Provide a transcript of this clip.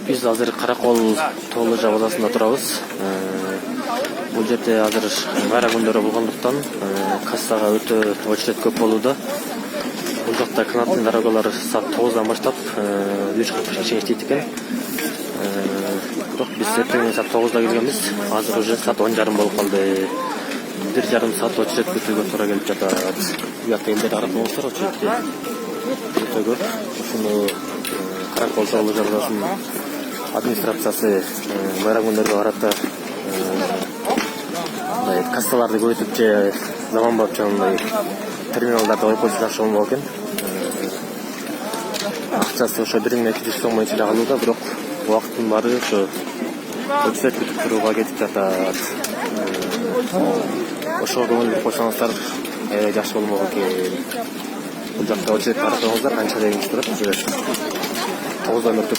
Биз азыр Каракол тоолу жабыласында турабыз. Бул жерде азыр майра күндөрү болгондуктан кассага өтө очередь көп болууда. Бул жакта канаттын дорогалар саат 9-дан баштап 3:45 иштейт экен. Бирок биз эртең саат 9-да келгенбиз. Азыр уже саат 10:30 болуп калды. 1,5 саат очередь күтүүгө туура келип жатат. Уятта элдер карап коңуздар очередти. Өтө көп. Ушуну Каракол тоолу жабыласынын администрациясы майра күндөргө карата кассаларды көбөйтүп же заманбап жаңагындай терминалдарды коюп койсо жакшы болмок экен. Акчасы ошо 1,200 сом эле калууда, бирок убакыттын баары ошо очередь күтүп турууга кетип жатат. Ошого көңүл буруп койсоңуздар жакшы болмок экен. Бул жакта очередь карасаңыздар канча дегенчи турат. 9-дан өтүп